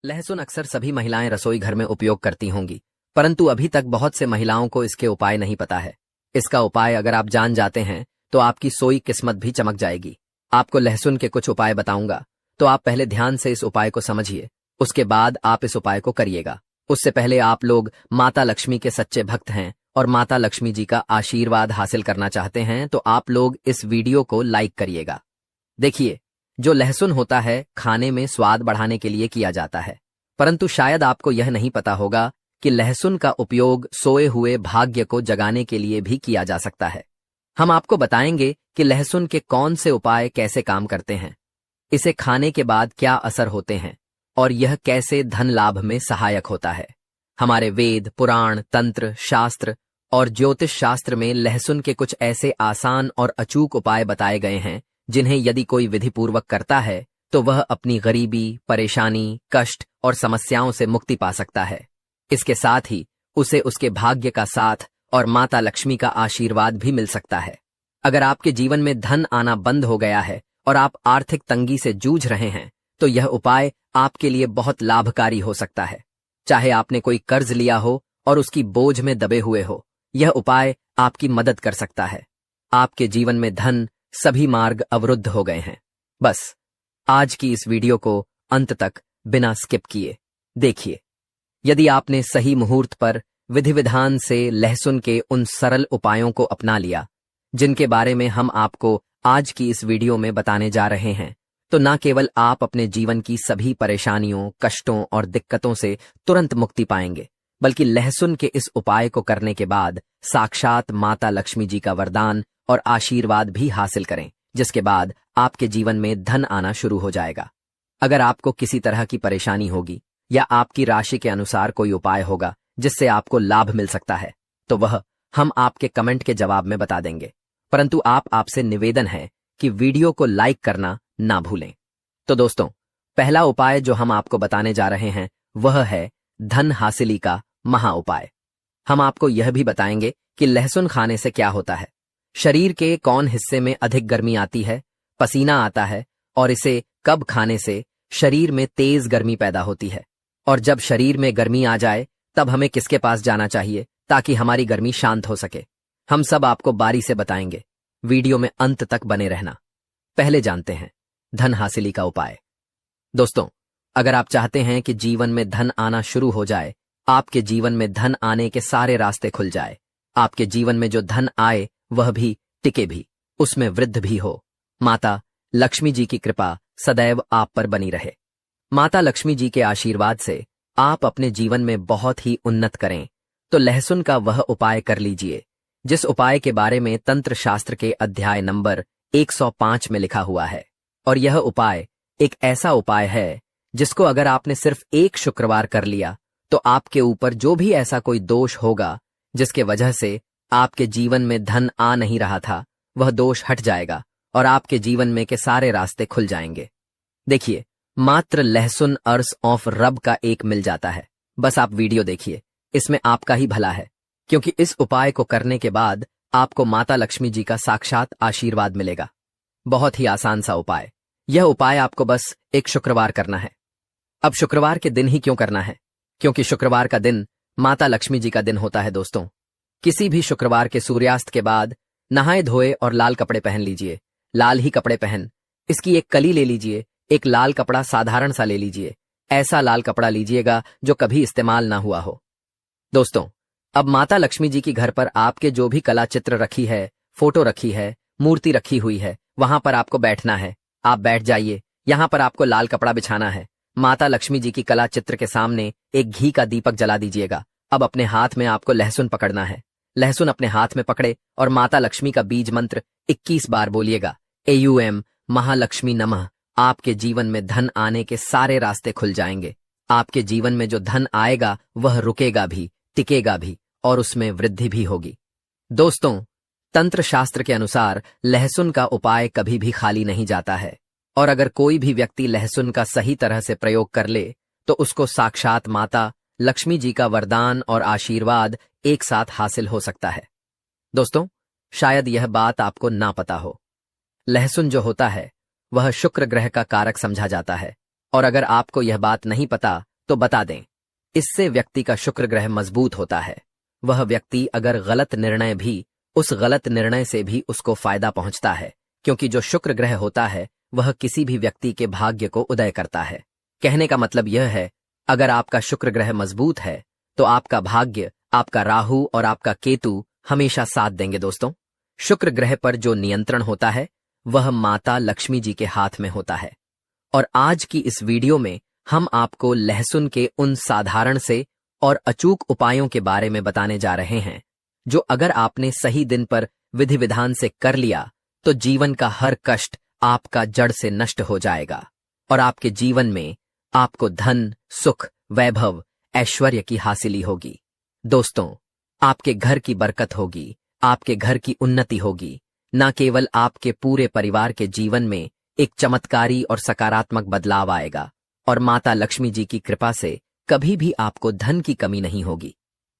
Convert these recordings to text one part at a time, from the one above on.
लहसुन अक्सर सभी महिलाएं रसोई घर में उपयोग करती होंगी, परंतु अभी तक बहुत से महिलाओं को इसके उपाय नहीं पता है। इसका उपाय अगर आप जान जाते हैं तो आपकी सोई किस्मत भी चमक जाएगी। आपको लहसुन के कुछ उपाय बताऊंगा, तो आप पहले ध्यान से इस उपाय को समझिए, उसके बाद आप इस उपाय को करिएगा। उससे पहले आप लोग माता लक्ष्मी के सच्चे भक्त हैं और माता लक्ष्मी जी का आशीर्वाद हासिल करना चाहते हैं तो आप लोग इस वीडियो को लाइक करिएगा। देखिए, जो लहसुन होता है खाने में स्वाद बढ़ाने के लिए किया जाता है, परंतु शायद आपको यह नहीं पता होगा कि लहसुन का उपयोग सोए हुए भाग्य को जगाने के लिए भी किया जा सकता है। हम आपको बताएंगे कि लहसुन के कौन से उपाय कैसे काम करते हैं, इसे खाने के बाद क्या असर होते हैं और यह कैसे धन लाभ में सहायक होता है। हमारे वेद, पुराण, तंत्र, शास्त्र और ज्योतिष शास्त्र में लहसुन के कुछ ऐसे आसान और अचूक उपाय बताए गए हैं जिन्हें यदि कोई विधिपूर्वक करता है तो वह अपनी गरीबी, परेशानी, कष्ट और समस्याओं से मुक्ति पा सकता है। इसके साथ ही उसे उसके भाग्य का साथ और माता लक्ष्मी का आशीर्वाद भी मिल सकता है। अगर आपके जीवन में धन आना बंद हो गया है और आप आर्थिक तंगी से जूझ रहे हैं तो यह उपाय आपके लिए बहुत लाभकारी हो सकता है। चाहे आपने कोई कर्ज लिया हो और उसकी बोझ में दबे हुए हो, यह उपाय आपकी मदद कर सकता है। आपके जीवन में धन सभी मार्ग अवरुद्ध हो गए हैं। बस आज की इस वीडियो को अंत तक बिना स्किप किए देखिए। यदि आपने सही मुहूर्त पर विधि विधान से लहसुन के उन सरल उपायों को अपना लिया जिनके बारे में हम आपको आज की इस वीडियो में बताने जा रहे हैं, तो न केवल आप अपने जीवन की सभी परेशानियों, कष्टों और दिक्कतों से तुरंत मुक्ति पाएंगे, बल्कि लहसुन के इस उपाय को करने के बाद साक्षात माता लक्ष्मी जी का वरदान और आशीर्वाद भी हासिल करें, जिसके बाद आपके जीवन में धन आना शुरू हो जाएगा। अगर आपको किसी तरह की परेशानी होगी या आपकी राशि के अनुसार कोई उपाय होगा जिससे आपको लाभ मिल सकता है, तो वह हम आपके कमेंट के जवाब में बता देंगे। परंतु आपसे निवेदन है कि वीडियो को लाइक करना ना भूलें। तो दोस्तों, पहला उपाय जो हम आपको बताने जा रहे हैं वह है धन हासिली का महा उपाय। हम आपको यह भी बताएंगे कि लहसुन खाने से क्या होता है, शरीर के कौन हिस्से में अधिक गर्मी आती है, पसीना आता है और इसे कब खाने से शरीर में तेज गर्मी पैदा होती है, और जब शरीर में गर्मी आ जाए तब हमें किसके पास जाना चाहिए ताकि हमारी गर्मी शांत हो सके। हम सब आपको बारी से बताएंगे। वीडियो में अंत तक बने रहना। पहले जानते हैं धन हासिली का उपाय। दोस्तों, अगर आप चाहते हैं कि जीवन में धन आना शुरू हो जाए, आपके जीवन में धन आने के सारे रास्ते खुल जाए, आपके जीवन में जो धन आए वह भी टिके भी, उसमें वृद्धि भी हो, माता लक्ष्मी जी की कृपा सदैव आप पर बनी रहे, माता लक्ष्मी जी के आशीर्वाद से आप अपने जीवन में बहुत ही उन्नत करें, तो लहसुन का वह उपाय कर लीजिए जिस उपाय के बारे में तंत्र शास्त्र के अध्याय नंबर 105 में लिखा हुआ है। और यह उपाय एक ऐसा उपाय है जिसको अगर आपने सिर्फ एक शुक्रवार कर लिया तो आपके ऊपर जो भी ऐसा कोई दोष होगा जिसके वजह से आपके जीवन में धन आ नहीं रहा था, वह दोष हट जाएगा और आपके जीवन में के सारे रास्ते खुल जाएंगे। देखिए, मात्र लहसुन अर्स ऑफ रब का एक मिल जाता है। बस आप वीडियो देखिए, इसमें आपका ही भला है, क्योंकि इस उपाय को करने के बाद आपको माता लक्ष्मी जी का साक्षात आशीर्वाद मिलेगा। बहुत ही आसान सा उपाय। यह उपाय आपको बस एक शुक्रवार करना है। अब शुक्रवार के दिन ही क्यों करना है? क्योंकि शुक्रवार का दिन माता लक्ष्मी जी का दिन होता है। दोस्तों, किसी भी शुक्रवार के सूर्यास्त के बाद नहाए धोए और लाल कपड़े पहन लीजिए। लाल ही कपड़े पहन इसकी एक कली ले लीजिए। एक लाल कपड़ा साधारण सा ले लीजिए। ऐसा लाल कपड़ा लीजिएगा जो कभी इस्तेमाल ना हुआ हो। दोस्तों, अब माता लक्ष्मी जी की घर पर आपके जो भी कला चित्र रखी है, फोटो रखी है, मूर्ति रखी हुई है, वहां पर आपको बैठना है। आप बैठ जाइए। यहां पर आपको लाल कपड़ा बिछाना है। माता लक्ष्मी जी की कला चित्र के सामने एक घी का दीपक जला दीजिएगा। अब अपने हाथ में आपको लहसुन पकड़ना है। लहसुन अपने हाथ में पकड़े और माता लक्ष्मी का बीज मंत्र 21 बार बोलिएगा। AUM महालक्ष्मी नमः। आपके जीवन में धन आने के सारे रास्ते खुल जाएंगे। आपके जीवन में जो धन आएगा वह रुकेगा भी, टिकेगा भी और उसमें वृद्धि भी होगी। दोस्तों, तंत्र शास्त्र के अनुसार लहसुन का उपाय कभी भी खाली नहीं जाता है, और अगर कोई भी व्यक्ति लहसुन का सही तरह से प्रयोग कर ले तो उसको साक्षात माता लक्ष्मी जी का वरदान और आशीर्वाद एक साथ हासिल हो सकता है। दोस्तों, शायद यह बात आपको ना पता हो, लहसुन जो होता है वह शुक्र ग्रह का कारक समझा जाता है, और अगर आपको यह बात नहीं पता तो बता दें, इससे व्यक्ति का शुक्र ग्रह मजबूत होता है। वह व्यक्ति अगर गलत निर्णय भी, उस गलत निर्णय से भी उसको फायदा पहुंचता है, क्योंकि जो शुक्र ग्रह होता है वह किसी भी व्यक्ति के भाग्य को उदय करता है। कहने का मतलब यह है, अगर आपका शुक्र ग्रह मजबूत है तो आपका भाग्य, आपका राहु और आपका केतु हमेशा साथ देंगे। दोस्तों, शुक्र ग्रह पर जो नियंत्रण होता है वह माता लक्ष्मी जी के हाथ में होता है। और आज की इस वीडियो में हम आपको लहसुन के उन साधारण से और अचूक उपायों के बारे में बताने जा रहे हैं, जो अगर आपने सही दिन पर विधि विधान से कर लिया तो जीवन का हर कष्ट आपका जड़ से नष्ट हो जाएगा और आपके जीवन में आपको धन, सुख, वैभव, ऐश्वर्य की हासिली होगी। दोस्तों, आपके घर की बरकत होगी, आपके घर की उन्नति होगी। न केवल आपके पूरे परिवार के जीवन में एक चमत्कारी और सकारात्मक बदलाव आएगा और माता लक्ष्मी जी की कृपा से कभी भी आपको धन की कमी नहीं होगी।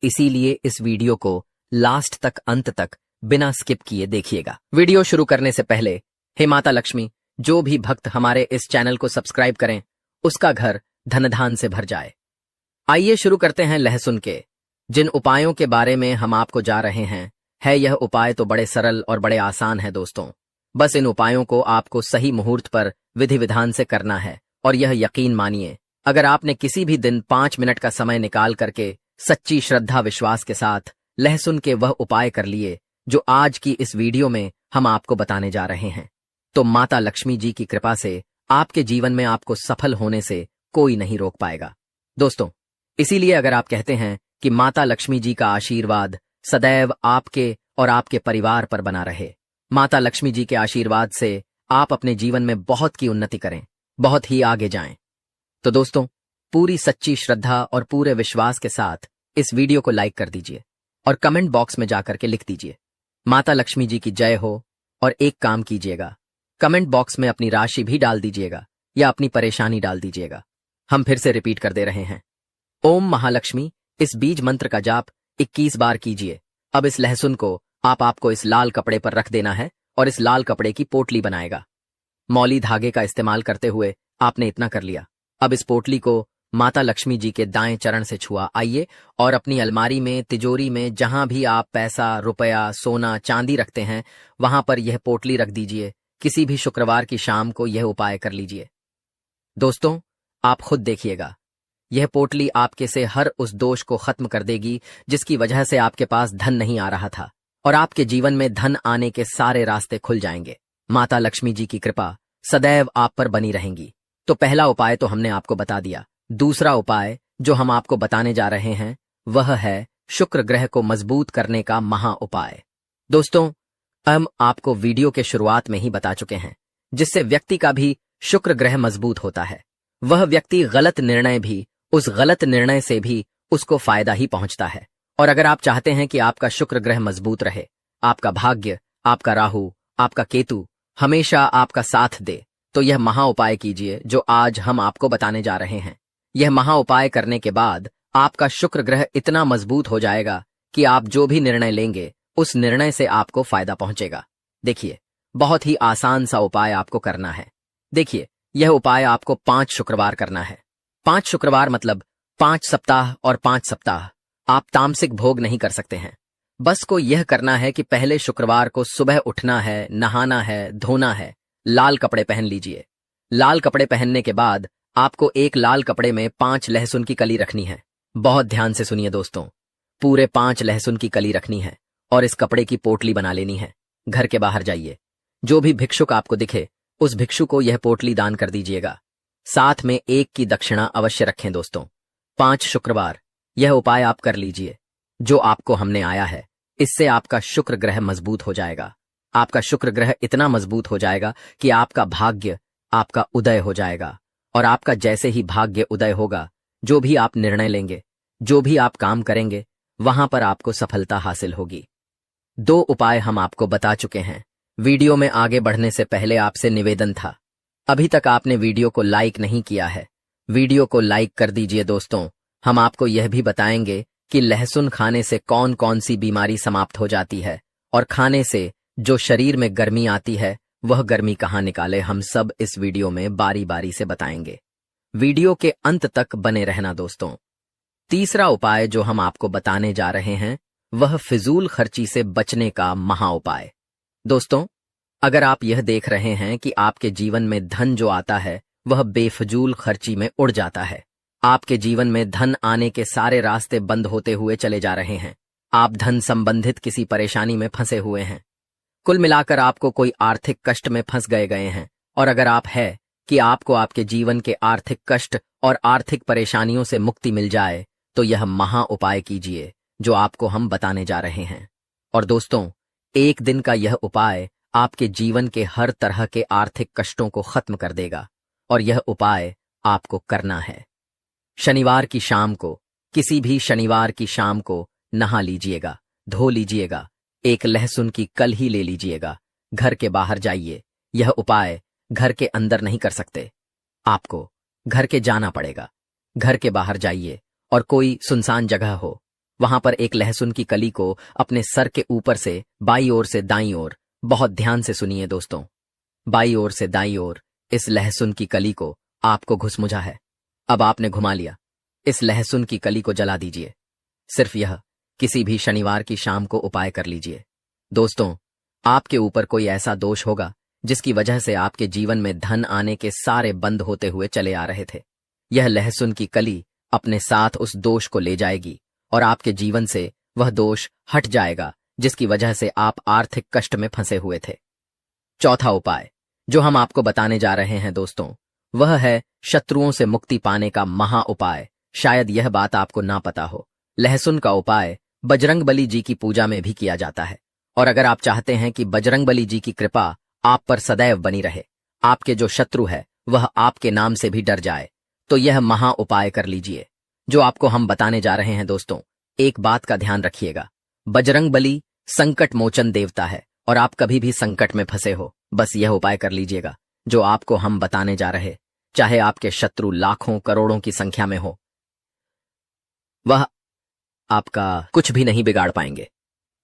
इसीलिए इस वीडियो को लास्ट तक, अंत तक बिना स्किप किए देखिएगा। वीडियो शुरू करने से पहले, हे माता लक्ष्मी, जो भी भक्त हमारे इस चैनल को सब्सक्राइब करें उसका घर धनधान से भर जाए। आइए शुरू करते हैं लहसुन के जिन उपायों के बारे में हम आपको जा रहे हैं। यह उपाय तो बड़े सरल और बड़े आसान है दोस्तों। बस इन उपायों को आपको सही मुहूर्त पर विधि विधान से करना है। और यह यकीन मानिए, अगर आपने किसी भी दिन 5 मिनट का समय निकाल करके सच्ची श्रद्धा विश्वास के साथ लहसुन के वह उपाय कर लिए जो आज की इस वीडियो में हम आपको बताने जा रहे हैं, तो माता लक्ष्मी जी की कृपा से आपके जीवन में आपको सफल होने से कोई नहीं रोक पाएगा। दोस्तों, इसीलिए अगर आप कहते हैं कि माता लक्ष्मी जी का आशीर्वाद सदैव आपके और आपके परिवार पर बना रहे, माता लक्ष्मी जी के आशीर्वाद से आप अपने जीवन में बहुत की उन्नति करें, बहुत ही आगे जाएं, तो दोस्तों, पूरी सच्ची श्रद्धा और पूरे विश्वास के साथ इस वीडियो को लाइक कर दीजिए और कमेंट बॉक्स में जाकर के लिख दीजिए, माता लक्ष्मी जी की जय हो। और एक काम कीजिएगा, कमेंट बॉक्स में अपनी राशि भी डाल दीजिएगा या अपनी परेशानी डाल दीजिएगा। हम फिर से रिपीट कर दे रहे हैं, ओम महालक्ष्मी। इस बीज मंत्र का जाप 21 बार कीजिए। अब इस लहसुन को आपको इस लाल कपड़े पर रख देना है और इस लाल कपड़े की पोटली बनाएगा। मौली धागे का इस्तेमाल करते हुए आपने इतना कर लिया। अब इस पोटली को माता लक्ष्मी जी के दाएं चरण से छुआ आइए और अपनी अलमारी में, तिजोरी में, जहां भी आप पैसा, रुपया, सोना, चांदी रखते हैं वहां पर यह पोटली रख दीजिए। किसी भी शुक्रवार की शाम को यह उपाय कर लीजिए। दोस्तों, आप खुद देखिएगा, यह पोटली आपके से हर उस दोष को खत्म कर देगी जिसकी वजह से आपके पास धन नहीं आ रहा था और आपके जीवन में धन आने के सारे रास्ते खुल जाएंगे। माता लक्ष्मी जी की कृपा सदैव आप पर बनी रहेंगी। तो पहला उपाय तो हमने आपको बता दिया। दूसरा उपाय जो हम आपको बताने जा रहे हैं वह है शुक्र ग्रह को मजबूत करने का महा उपाय। दोस्तों, हम आपको वीडियो के शुरुआत में ही बता चुके हैं, जिससे व्यक्ति का भी शुक्र ग्रह मजबूत होता है। वह व्यक्ति गलत निर्णय भी, उस गलत निर्णय से भी उसको फायदा ही पहुंचता है। और अगर आप चाहते हैं कि आपका शुक्र ग्रह मजबूत रहे, आपका भाग्य, आपका राहु, आपका केतु हमेशा आपका साथ दे, तो यह महा उपाय कीजिए जो आज हम आपको बताने जा रहे हैं। यह महा उपाय करने के बाद आपका शुक्र ग्रह इतना मजबूत हो जाएगा कि आप जो भी निर्णय लेंगे उस निर्णय से आपको फायदा पहुंचेगा। देखिए, बहुत ही आसान सा उपाय आपको करना है। देखिए, यह उपाय आपको 5 शुक्रवार करना है। 5 शुक्रवार मतलब 5 सप्ताह, और 5 सप्ताह आप तामसिक भोग नहीं कर सकते हैं। बस को यह करना है कि पहले शुक्रवार को सुबह उठना है, नहाना है, धोना है, लाल कपड़े पहन लीजिए। लाल कपड़े पहनने के बाद आपको एक लाल कपड़े में 5 लहसुन की कली रखनी है। बहुत ध्यान से सुनिए दोस्तों, पूरे 5 लहसुन की कली रखनी है और इस कपड़े की पोटली बना लेनी है। घर के बाहर जाइए, जो भी भिक्षुक आपको दिखे उस भिक्षु को यह पोटली दान कर दीजिएगा। साथ में 1 की दक्षिणा अवश्य रखें। दोस्तों, 5 शुक्रवार यह उपाय आप कर लीजिए जो आपको हमने आया है। इससे आपका शुक्र ग्रह मजबूत हो जाएगा। आपका शुक्र ग्रह इतना मजबूत हो जाएगा कि आपका भाग्य, आपका उदय हो जाएगा। और आपका जैसे ही भाग्य उदय होगा, जो भी आप निर्णय लेंगे, जो भी आप काम करेंगे, वहां पर आपको सफलता हासिल होगी। 2 उपाय हम आपको बता चुके हैं। वीडियो में आगे बढ़ने से पहले आपसे निवेदन था, अभी तक आपने वीडियो को लाइक नहीं किया है, वीडियो को लाइक कर दीजिए। दोस्तों, हम आपको यह भी बताएंगे कि लहसुन खाने से कौन कौन सी बीमारी समाप्त हो जाती है और खाने से जो शरीर में गर्मी आती है वह गर्मी कहाँ निकाले, हम सब इस वीडियो में बारी बारी से बताएंगे। वीडियो के अंत तक बने रहना दोस्तों। तीसरा उपाय जो हम आपको बताने जा रहे हैं वह फिजूल खर्ची से बचने का महा उपाय। दोस्तों, अगर आप यह देख रहे हैं कि आपके जीवन में धन जो आता है वह बेफजूल खर्ची में उड़ जाता है, आपके जीवन में धन आने के सारे रास्ते बंद होते हुए चले जा रहे हैं, आप धन संबंधित किसी परेशानी में फंसे हुए हैं, कुल मिलाकर आपको कोई आर्थिक कष्ट में फंस गए हैं, और अगर आप है कि आपको आपके जीवन के आर्थिक कष्ट और आर्थिक परेशानियों से मुक्ति मिल जाए, तो यह महा उपाय कीजिए जो आपको हम बताने जा रहे हैं। और दोस्तों, एक दिन का यह उपाय आपके जीवन के हर तरह के आर्थिक कष्टों को खत्म कर देगा, और यह उपाय आपको करना है। शनिवार की शाम को, किसी भी शनिवार की शाम को नहा लीजिएगा, धो लीजिएगा, एक लहसुन की कल ही ले लीजिएगा, घर के बाहर जाइए। यह उपाय घर के अंदर नहीं कर सकते, आपको घर के जाना पड़ेगा। घर के बाहर जाइए और कोई सुनसान जगह हो, वहां पर एक लहसुन की कली को अपने सर के ऊपर से बाईं ओर से दाईं ओर, बहुत ध्यान से सुनिए दोस्तों, बाईं ओर से दाईं ओर इस लहसुन की कली को आपको घुसमुझा है, अब आपने घुमा लिया, इस लहसुन की कली को जला दीजिए। सिर्फ यह किसी भी शनिवार की शाम को उपाय कर लीजिए। दोस्तों, आपके ऊपर कोई ऐसा दोष होगा जिसकी वजह से आपके जीवन में धन आने के सारे बंद होते हुए चले आ रहे थे। यह लहसुन की कली अपने साथ उस दोष को ले जाएगी और आपके जीवन से वह दोष हट जाएगा जिसकी वजह से आप आर्थिक कष्ट में फंसे हुए थे। चौथा उपाय जो हम आपको बताने जा रहे हैं दोस्तों, वह है शत्रुओं से मुक्ति पाने का महा उपाय। शायद यह बात आपको ना पता हो, लहसुन का उपाय बजरंगबली जी की पूजा में भी किया जाता है, और अगर आप चाहते हैं कि बजरंगबली जी की कृपा आप पर सदैव बनी रहे, आपके जो शत्रु है वह आपके नाम से भी डर जाए, तो यह महा उपाय कर लीजिए जो आपको हम बताने जा रहे हैं। दोस्तों, एक बात का ध्यान रखिएगा, बजरंगबली संकट मोचन देवता है, और आप कभी भी संकट में फंसे हो, बस यह उपाय कर लीजिएगा जो आपको हम बताने जा रहे, चाहे आपके शत्रु लाखों करोड़ों की संख्या में हो, वह आपका कुछ भी नहीं बिगाड़ पाएंगे।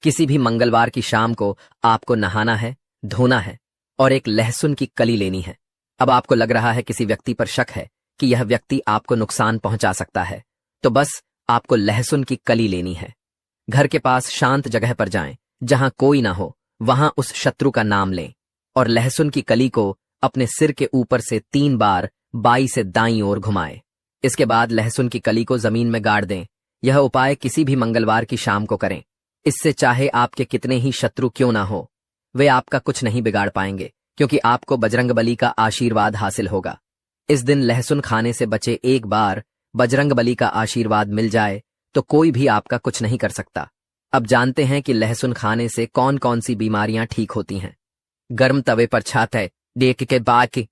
किसी भी मंगलवार की शाम को आपको नहाना है, धोना है और एक लहसुन की कली लेनी है। अब आपको लग रहा है किसी व्यक्ति पर शक है कि यह व्यक्ति आपको नुकसान पहुंचा सकता है, तो बस आपको लहसुन की कली लेनी है। घर के पास शांत जगह पर जाएं, जहां कोई ना हो, वहां उस शत्रु का नाम लें और लहसुन की कली को अपने सिर के ऊपर से 3 बार बाईं से दाईं ओर घुमाएं। इसके बाद लहसुन की कली को जमीन में गाड़ दें। यह उपाय किसी भी मंगलवार की शाम को करें। इससे चाहे आपके कितने ही शत्रु क्यों ना हो, वे आपका कुछ नहीं बिगाड़ पाएंगे, क्योंकि आपको बजरंगबली का आशीर्वाद हासिल होगा। इस दिन लहसुन खाने से बचे, एक बार बजरंगबली का आशीर्वाद मिल जाए तो कोई भी आपका कुछ नहीं कर सकता। अब जानते हैं कि लहसुन खाने से कौन कौन सी बीमारियां ठीक होती हैं। गर्म तवे पर छाते डेक के बाकी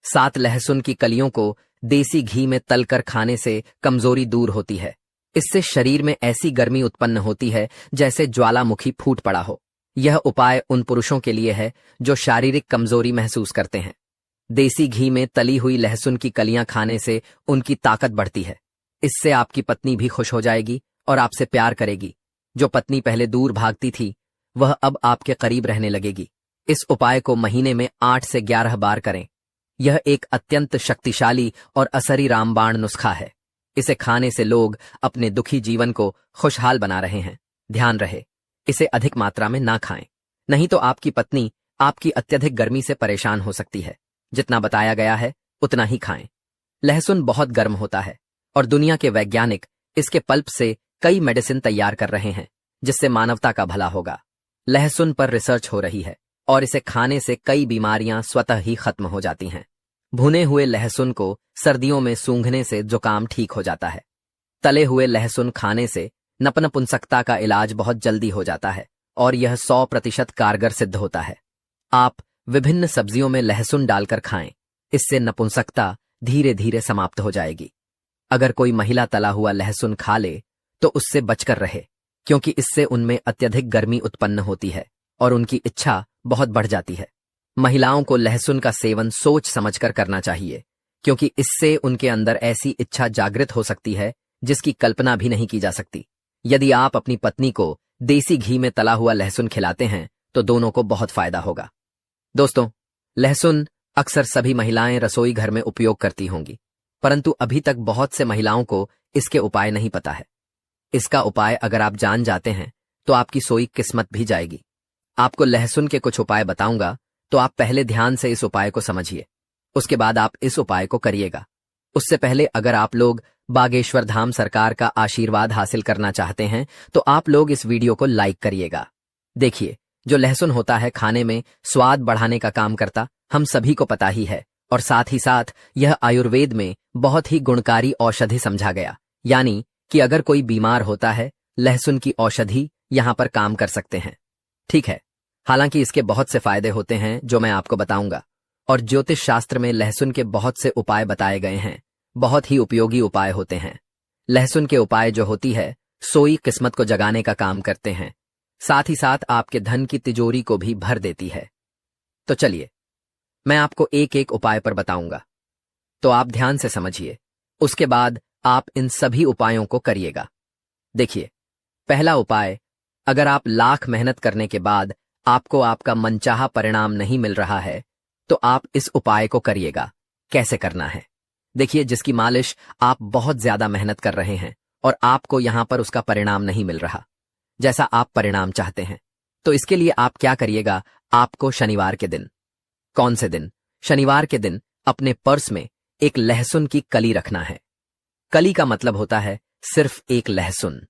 7 लहसुन की कलियों को देसी घी में तलकर खाने से कमजोरी दूर होती है। इससे शरीर में ऐसी गर्मी उत्पन्न होती है जैसे ज्वालामुखी फूट पड़ा हो। यह उपाय उन पुरुषों के लिए है जो शारीरिक कमजोरी महसूस करते हैं। देसी घी में तली हुई लहसुन की कलियां खाने से उनकी ताकत बढ़ती है। इससे आपकी पत्नी भी खुश हो जाएगी और आपसे प्यार करेगी। जो पत्नी पहले दूर भागती थी वह अब आपके करीब रहने लगेगी। इस उपाय को महीने में 8 से 11 बार करें। यह एक अत्यंत शक्तिशाली और असरी रामबाण नुस्खा है। इसे खाने से लोग अपने दुखी जीवन को खुशहाल बना रहे हैं। ध्यान रहे, इसे अधिक मात्रा में ना खाएं, नहीं तो आपकी पत्नी आपकी अत्यधिक गर्मी से परेशान हो सकती है। जितना बताया गया है उतना ही खाएं। लहसुन बहुत गर्म होता है और दुनिया के वैज्ञानिक इसके पल्प से कई मेडिसिन तैयार कर रहे हैं जिससे मानवता का भला होगा। लहसुन पर रिसर्च हो रही है और इसे खाने से कई बीमारियां स्वतः ही खत्म हो जाती हैं। भुने हुए लहसुन को सर्दियों में सूंघने से जुकाम ठीक हो जाता है। तले हुए लहसुन खाने से नपुंसकता का इलाज बहुत जल्दी हो जाता है और यह 100% कारगर सिद्ध होता है। आप विभिन्न सब्जियों में लहसुन डालकर खाएं, इससे नपुंसकता धीरे धीरे समाप्त हो जाएगी। अगर कोई महिला तला हुआ लहसुन खा ले तो उससे बचकर रहे, क्योंकि इससे उनमें अत्यधिक गर्मी उत्पन्न होती है और उनकी इच्छा बहुत बढ़ जाती है। महिलाओं को लहसुन का सेवन सोच समझकर करना चाहिए, क्योंकि इससे उनके अंदर ऐसी इच्छा जागृत हो सकती है जिसकी कल्पना भी नहीं की जा सकती। यदि आप अपनी पत्नी को देसी घी में तला हुआ लहसुन खिलाते हैं तो दोनों को बहुत फायदा होगा। दोस्तों, लहसुन अक्सर सभी महिलाएं रसोई घर में उपयोग करती होंगी, परंतु अभी तक बहुत से महिलाओं को इसके उपाय नहीं पता है। इसका उपाय अगर आप जान जाते हैं तो आपकी सोई किस्मत भी जाएगी। आपको लहसुन के कुछ उपाय बताऊंगा, तो आप पहले ध्यान से इस उपाय को समझिए, उसके बाद आप इस उपाय को करिएगा। उससे पहले अगर आप लोग बागेश्वर धाम सरकार का आशीर्वाद हासिल करना चाहते हैं तो आप लोग इस वीडियो को लाइक करिएगा। देखिए, जो लहसुन होता है खाने में स्वाद बढ़ाने का काम करता, हम सभी को पता ही है, और साथ ही साथ यह आयुर्वेद में बहुत ही गुणकारी औषधि समझा गया। यानी कि अगर कोई बीमार होता है, लहसुन की औषधि यहां पर काम कर सकते हैं। ठीक है, हालांकि इसके बहुत से फायदे होते हैं जो मैं आपको बताऊंगा, और ज्योतिष शास्त्र में लहसुन के बहुत से उपाय बताए गए हैं, बहुत ही उपयोगी उपाय होते हैं। लहसुन के उपाय जो होती है सोई किस्मत को जगाने का काम करते हैं, साथ ही साथ आपके धन की तिजोरी को भी भर देती है। तो चलिए, मैं आपको एक एक उपाय पर बताऊंगा, तो आप ध्यान से समझिए, उसके बाद आप इन सभी उपायों को करिएगा। देखिए, पहला उपाय, अगर आप लाख मेहनत करने के बाद आपको आपका मनचाहा परिणाम नहीं मिल रहा है तो आप इस उपाय को करिएगा। कैसे करना है? देखिए, जिसकी मालिश आप बहुत ज्यादा मेहनत कर रहे हैं और आपको यहां पर उसका परिणाम नहीं मिल रहा जैसा आप परिणाम चाहते हैं, तो इसके लिए आप क्या करिएगा, आपको शनिवार के दिन, कौन से दिन? शनिवार के दिन अपने पर्स में एक लहसुन की कली रखना है। कली का मतलब होता है सिर्फ एक लहसुन।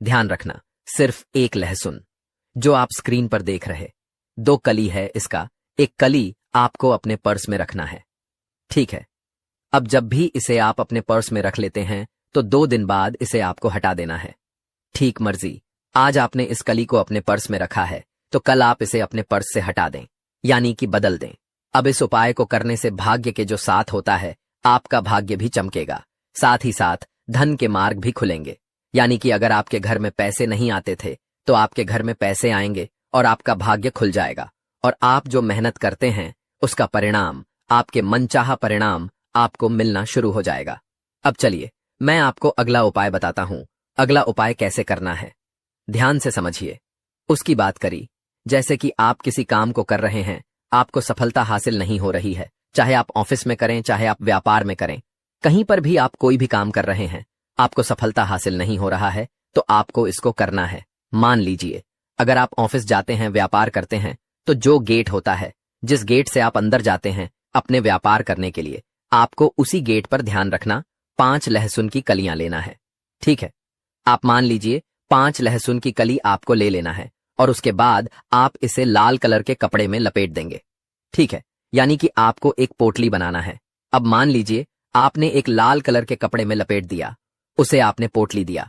ध्यान रखना, सिर्फ एक लहसुन, जो आप स्क्रीन पर देख रहे, 2 कली है इसका, एक कली आपको अपने पर्स में रखना है। ठीक है, अब जब भी इसे आप अपने पर्स में रख लेते हैं तो 2 दिन बाद इसे आपको हटा देना है। ठीक मर्जी, आज आपने इस कली को अपने पर्स में रखा है तो कल आप इसे अपने पर्स से हटा दें, यानी कि बदल दें। अब इस उपाय को करने से भाग्य के जो साथ होता है, आपका भाग्य भी चमकेगा, साथ ही साथ धन के मार्ग भी खुलेंगे। यानी कि अगर आपके घर में पैसे नहीं आते थे तो आपके घर में पैसे आएंगे और आपका भाग्य खुल जाएगा, और आप जो मेहनत करते हैं उसका परिणाम, आपके मनचाहा परिणाम आपको मिलना शुरू हो जाएगा। अब चलिए, मैं आपको अगला उपाय बताता हूं। अगला उपाय कैसे करना है, ध्यान से समझिए। उसकी बात करी, जैसे कि आप किसी काम को कर रहे हैं, आपको सफलता हासिल नहीं हो रही है, चाहे आप ऑफिस में करें, चाहे आप व्यापार में करें, कहीं पर भी आप कोई भी काम कर रहे हैं, आपको सफलता हासिल नहीं हो रहा है, तो आपको इसको करना है। मान लीजिए, अगर आप ऑफिस जाते हैं, व्यापार करते हैं, तो जो गेट होता है, जिस गेट से आप अंदर जाते हैं अपने व्यापार करने के लिए, आपको उसी गेट पर ध्यान रखना 5 लहसुन की कलियां लेना है। ठीक है, आप मान लीजिए 5 लहसुन की कली आपको ले लेना है, और उसके बाद आप इसे लाल कलर के कपड़े में लपेट देंगे। ठीक है, यानी कि आपको एक पोटली बनाना है। अब मान लीजिए आपने एक लाल कलर के कपड़े में लपेट दिया, उसे आपने पोटली दिया।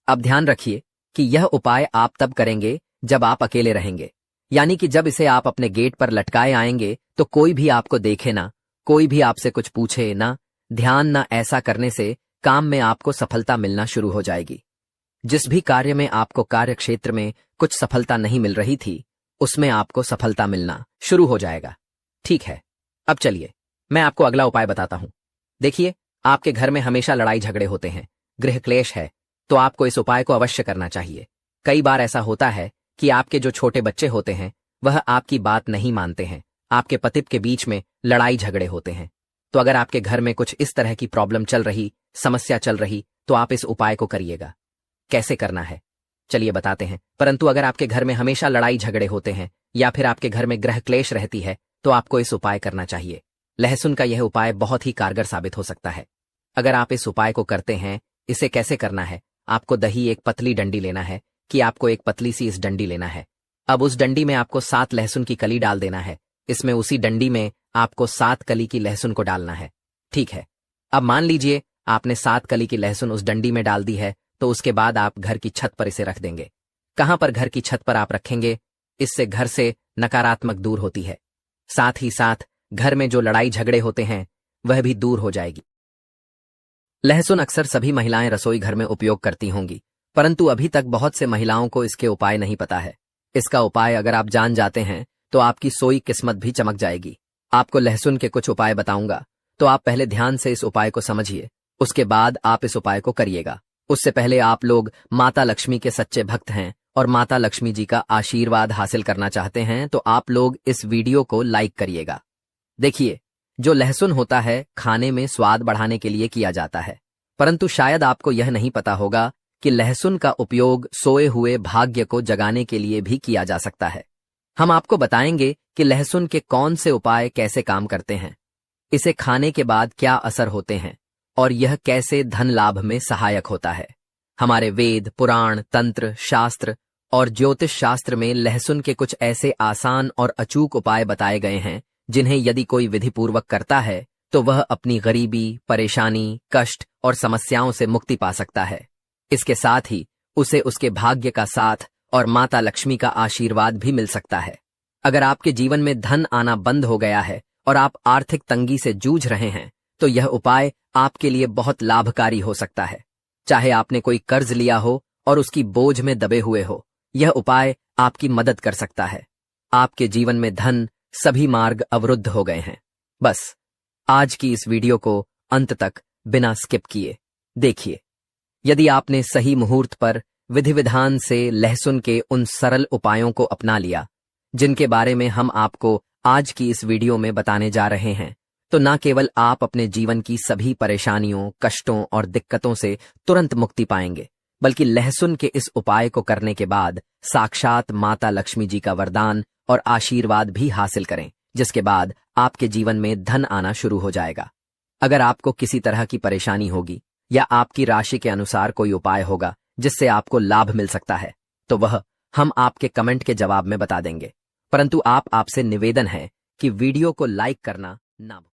अब ध्यान रखिए कि यह उपाय आप तब करेंगे जब आप अकेले रहेंगे, यानी कि जब इसे आप अपने गेट पर लटकाए आएंगे तो कोई भी आपको देखे ना, कोई भी आपसे कुछ पूछे ना, ध्यान ना। ऐसा करने से काम में आपको सफलता मिलना शुरू हो जाएगी। जिस भी कार्य में आपको कार्य क्षेत्र में कुछ सफलता नहीं मिल रही थी, उसमें आपको सफलता मिलना शुरू हो जाएगा। ठीक है, अब चलिए, मैं आपको अगला उपाय बताता हूं। देखिए, आपके घर में हमेशा लड़ाई झगड़े होते हैं, गृह क्लेश है, तो आपको इस उपाय को अवश्य करना चाहिए। कई बार ऐसा होता है कि आपके जो छोटे बच्चे होते हैं वह आपकी बात नहीं मानते हैं, आपके पति के बीच में लड़ाई झगड़े होते हैं। तो अगर आपके घर में कुछ इस तरह की प्रॉब्लम चल रही, समस्या चल रही, तो आप इस उपाय को करिएगा। कैसे करना है, चलिए बताते हैं। परंतु अगर आपके घर में हमेशा लड़ाई झगड़े होते हैं या फिर आपके घर में ग्रह क्लेश रहती है, तो आपको इस उपाय करना चाहिए। लहसुन का यह उपाय बहुत ही कारगर साबित हो सकता है अगर आप इस उपाय को करते हैं। इसे कैसे करना है, आपको दही एक पतली डंडी लेना है, कि आपको एक पतली सी इस डंडी लेना है। अब उस डंडी में आपको 7 लहसुन की कली डाल देना है। इसमें उसी डंडी में आपको 7 कली की लहसुन को डालना है। ठीक है, अब मान लीजिए आपने 7 कली की लहसुन उस डंडी में डाल दी है, तो उसके बाद आप घर की छत पर इसे रख देंगे। कहां पर? घर की छत पर आप रखेंगे, इससे घर से नकारात्मक दूर होती है, साथ ही साथ घर में जो लड़ाई झगड़े होते हैं वह भी दूर हो जाएगी। लहसुन अक्सर सभी महिलाएं रसोई घर में उपयोग करती होंगी, परंतु अभी तक बहुत से महिलाओं को इसके उपाय नहीं पता है। इसका उपाय अगर आप जान जाते हैं तो आपकी सोई किस्मत भी चमक जाएगी। आपको लहसुन के कुछ उपाय बताऊंगा, तो आप पहले ध्यान से इस उपाय को समझिए, उसके बाद आप इस उपाय को करिएगा। उससे पहले आप लोग माता लक्ष्मी के सच्चे भक्त हैं और माता लक्ष्मी जी का आशीर्वाद हासिल करना चाहते हैं, तो आप लोग इस वीडियो को लाइक करिएगा। देखिए, जो लहसुन होता है खाने में स्वाद बढ़ाने के लिए किया जाता है, परंतु शायद आपको यह नहीं पता होगा कि लहसुन का उपयोग सोए हुए भाग्य को जगाने के लिए भी किया जा सकता है। हम आपको बताएंगे कि लहसुन के कौन से उपाय कैसे काम करते हैं, इसे खाने के बाद क्या असर होते हैं और यह कैसे धन लाभ में सहायक होता है। हमारे वेद, पुराण, तंत्र, शास्त्र और ज्योतिष शास्त्र में लहसुन के कुछ ऐसे आसान और अचूक उपाय बताए गए हैं जिन्हें यदि कोई विधिपूर्वक करता है तो वह अपनी गरीबी, परेशानी, कष्ट और समस्याओं से मुक्ति पा सकता है। इसके साथ ही उसे उसके भाग्य का साथ और माता लक्ष्मी का आशीर्वाद भी मिल सकता है। अगर आपके जीवन में धन आना बंद हो गया है और आप आर्थिक तंगी से जूझ रहे हैं तो यह उपाय आपके लिए बहुत लाभकारी हो सकता है। चाहे आपने कोई कर्ज लिया हो और उसकी बोझ में दबे हुए हो, यह उपाय आपकी मदद कर सकता है। आपके जीवन में धन सभी मार्ग अवरुद्ध हो गए हैं। बस आज की इस वीडियो को अंत तक बिना स्किप किए देखिए। यदि आपने सही मुहूर्त पर विधि विधान से लहसुन के उन सरल उपायों को अपना लिया जिनके बारे में हम आपको आज की इस वीडियो में बताने जा रहे हैं, तो न केवल आप अपने जीवन की सभी परेशानियों, कष्टों और दिक्कतों से तुरंत मुक्ति पाएंगे, बल्कि लहसुन के इस उपाय को करने के बाद साक्षात माता लक्ष्मी जी का वरदान और आशीर्वाद भी हासिल करें, जिसके बाद आपके जीवन में धन आना शुरू हो जाएगा। अगर आपको किसी तरह की परेशानी होगी या आपकी राशि के अनुसार कोई उपाय होगा जिससे आपको लाभ मिल सकता है, तो वह हम आपके कमेंट के जवाब में बता देंगे। परंतु आपसे निवेदन है कि वीडियो को लाइक करना ना भूलें।